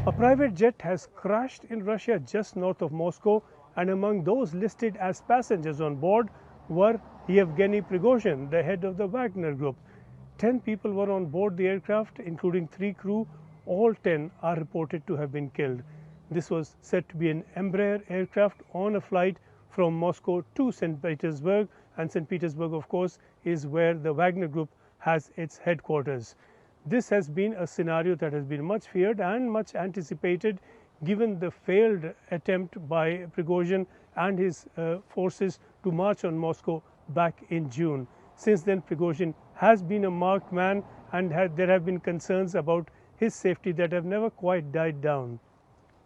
A private jet has crashed in Russia just north of Moscow, and among those listed as passengers on board were Yevgeny Prigozhin, the head of the Wagner Group. 10 people were on board the aircraft, including 3 crew. All 10 are reported to have been killed. This was said to be an Embraer aircraft on a flight from Moscow to St. Petersburg, and St. Petersburg, of course, is where the Wagner Group has its headquarters. This has been a scenario that has been much feared and much anticipated, given the failed attempt by Prigozhin and his forces to march on Moscow back in June. Since then, Prigozhin has been a marked man, and there have been concerns about his safety that have never quite died down.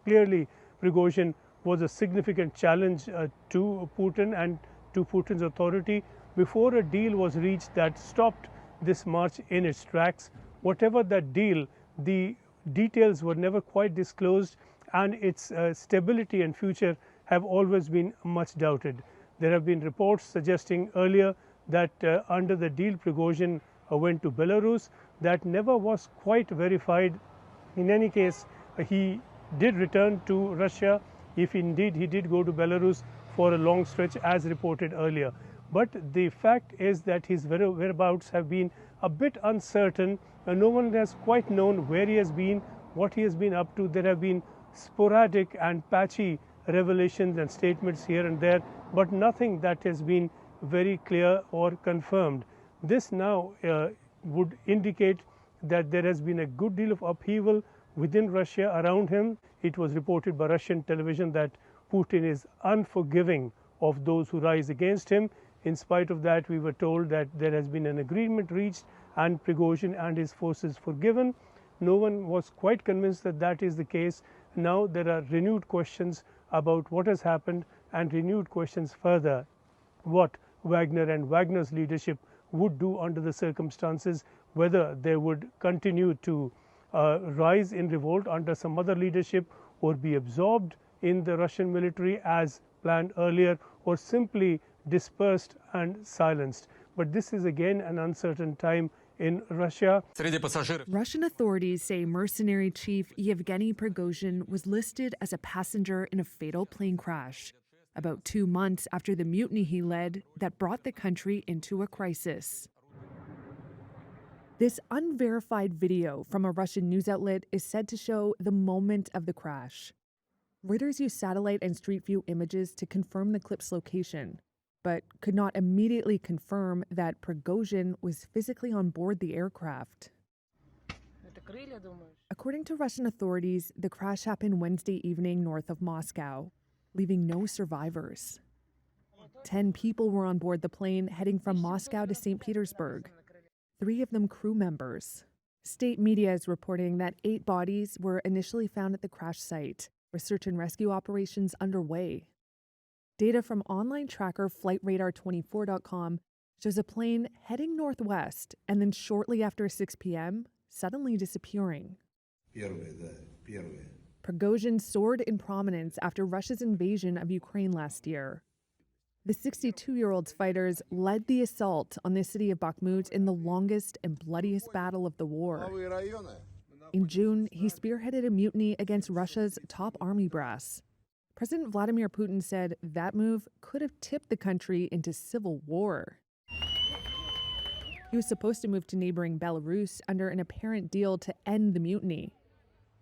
Clearly, Prigozhin was a significant challenge to Putin and to Putin's authority before a deal was reached that stopped this march in its tracks. Whatever that deal, the details were never quite disclosed, and its stability and future have always been much doubted. There have been reports suggesting earlier that under the deal Prigozhin went to Belarus. That never was quite verified. In any case, he did return to Russia, if indeed he did go to Belarus for a long stretch as reported earlier. But the fact is that his whereabouts have been a bit uncertain. No one has quite known where he has been, what he has been up to. There have been sporadic and patchy revelations and statements here and there, but nothing that has been very clear or confirmed. This now would indicate that there has been a good deal of upheaval within Russia around him. It was reported by Russian television that Putin is unforgiving of those who rise against him. In spite of that, we were told that there has been an agreement reached and Prigozhin and his forces forgiven. No one was quite convinced that that is the case. Now there are renewed questions about what has happened, and renewed questions further what Wagner and Wagner's leadership would do under the circumstances, whether they would continue to rise in revolt under some other leadership or be absorbed in the Russian military as planned earlier, or simply dispersed and silenced. But this is again an uncertain time in Russia. Russian authorities say mercenary chief Yevgeny Prigozhin was listed as a passenger in a fatal plane crash, about 2 months after the mutiny he led that brought the country into a crisis. This unverified video from a Russian news outlet is said to show the moment of the crash. Reuters used satellite and street view images to confirm the clip's location, but could not immediately confirm that Prigozhin was physically on board the aircraft. According to Russian authorities, the crash happened Wednesday evening north of Moscow, leaving no survivors. 10 people were on board the plane heading from Moscow to St. Petersburg, 3 of them crew members. State media is reporting that 8 bodies were initially found at the crash site, with search and rescue operations underway. Data from online tracker FlightRadar24.com shows a plane heading northwest and then shortly after 6 p.m., suddenly disappearing. Prigozhin soared in prominence after Russia's invasion of Ukraine last year. The 62-year-old's fighters led the assault on the city of Bakhmut in the longest and bloodiest battle of the war. In June, he spearheaded a mutiny against Russia's top army brass. President Vladimir Putin said that move could have tipped the country into civil war. He was supposed to move to neighboring Belarus under an apparent deal to end the mutiny.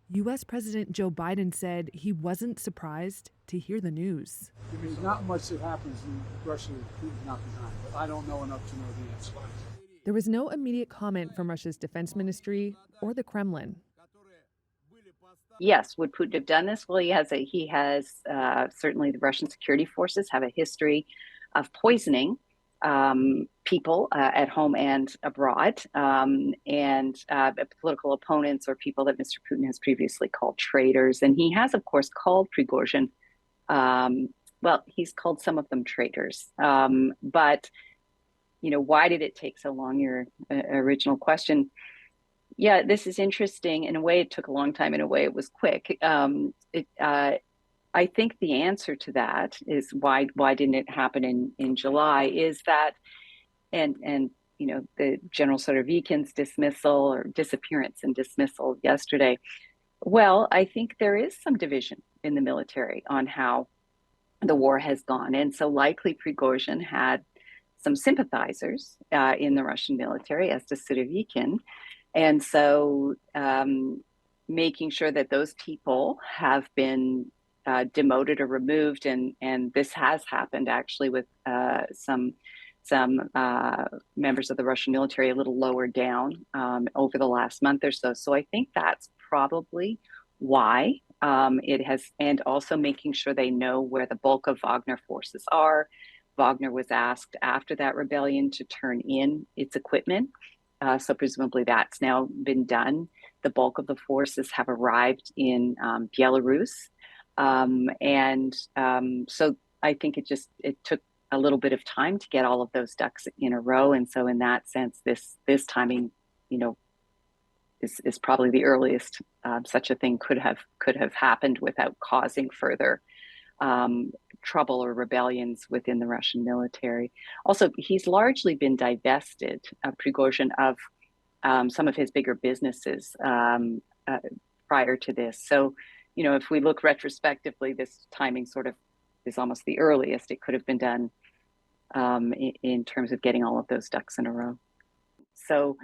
U.S. President Joe Biden said he wasn't surprised to hear the news. There's not much that happens in Russia that Putin's not behind, but I don't know enough to know the answer. There was no immediate comment from Russia's defense ministry or the Kremlin. Yes, would Putin have done this? Well, he has certainly the Russian security forces have a history of poisoning people at home and abroad, and political opponents or people that Mr. Putin has previously called traitors. And he has, of course, called Prigozhin. Well, he's called some of them traitors. But, you know, why did it take so long? Your original question. Yeah, this is interesting. In a way, it took a long time. In a way, it was quick. I think the answer to that is why didn't it happen in July? Is that and you know, the General Rosaviatsa's dismissal or disappearance and dismissal yesterday Well, I think there is some division in the military on how the war has gone. And so likely Prigozhin had some sympathizers in the Russian military, as does Surovikin. And so making sure that those people have been demoted or removed, and this has happened actually with some members of the Russian military a little lower down over the last month or so. So I think that's probably why it has, and also making sure they know where the bulk of Wagner forces are. Wagner was asked after that rebellion to turn in its equipment. So presumably that's now been done. The bulk of the forces have arrived in Belarus. So I think it took a little bit of time to get all of those ducks in a row. And so in that sense, this timing, is probably the earliest such a thing could have happened without causing further trouble or rebellions within the Russian military. Also, he's largely been divested, Prigozhin, of some of his bigger businesses prior to this. So, if we look retrospectively, this timing sort of is almost the earliest it could have been done in terms of getting all of those ducks in a row. So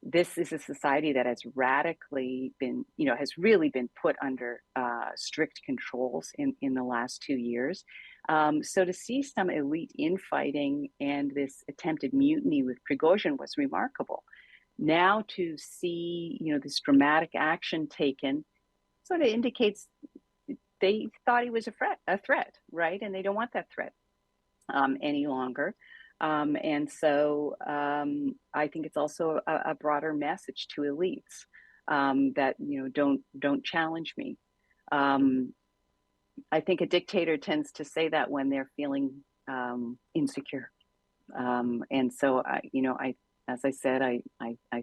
this is a society that has radically been, has really been put under strict controls in the last 2 years. So to see some elite infighting and this attempted mutiny with Prigozhin was remarkable. Now to see, this dramatic action taken sort of indicates they thought he was a threat, right? And they don't want that threat any longer. And so I think it's also a broader message to elites that don't challenge me. I think a dictator tends to say that when they're feeling insecure, and so as I said, I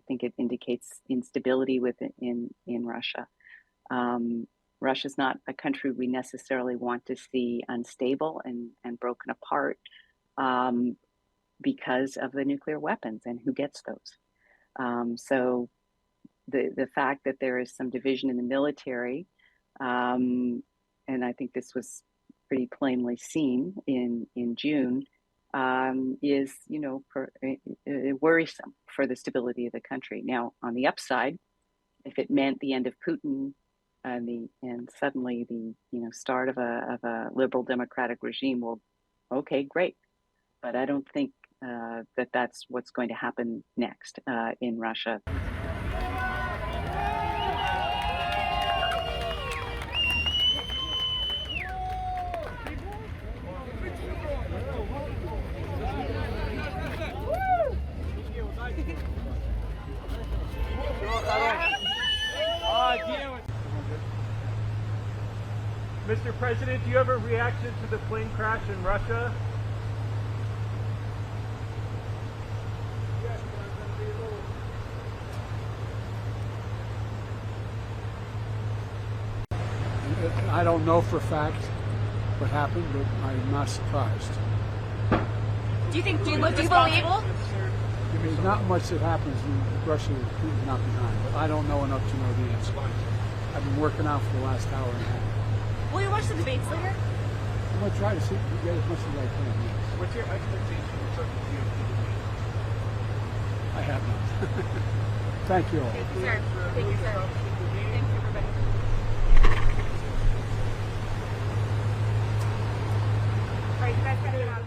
think it indicates instability in Russia. Russia's not a country we necessarily want to see unstable and broken apart. Because of the nuclear weapons and who gets those. So the fact that there is some division in the military, and I think this was pretty plainly seen in June, is worrisome for the stability of the country. Now, on the upside, if it meant the end of Putin and suddenly the start of a liberal democratic regime, well, okay, great. But I don't think that's what's going to happen next in Russia. Mr. President, do you have a reaction to the plane crash in Russia? I don't know for a fact what happened, but I'm not surprised. Do you believe? There's not much that happens in Russia that Putin's not behind, but I don't know enough to know the answer. I've been working out for the last hour and a half. Will you watch the debates later? I'm going to try to get as much as I can, yes. What's your expectation for certainty of the debate? I have none. Thank you all. Thank you, sir. Thank you, sir. Thank you, everybody. All right, you guys got it out.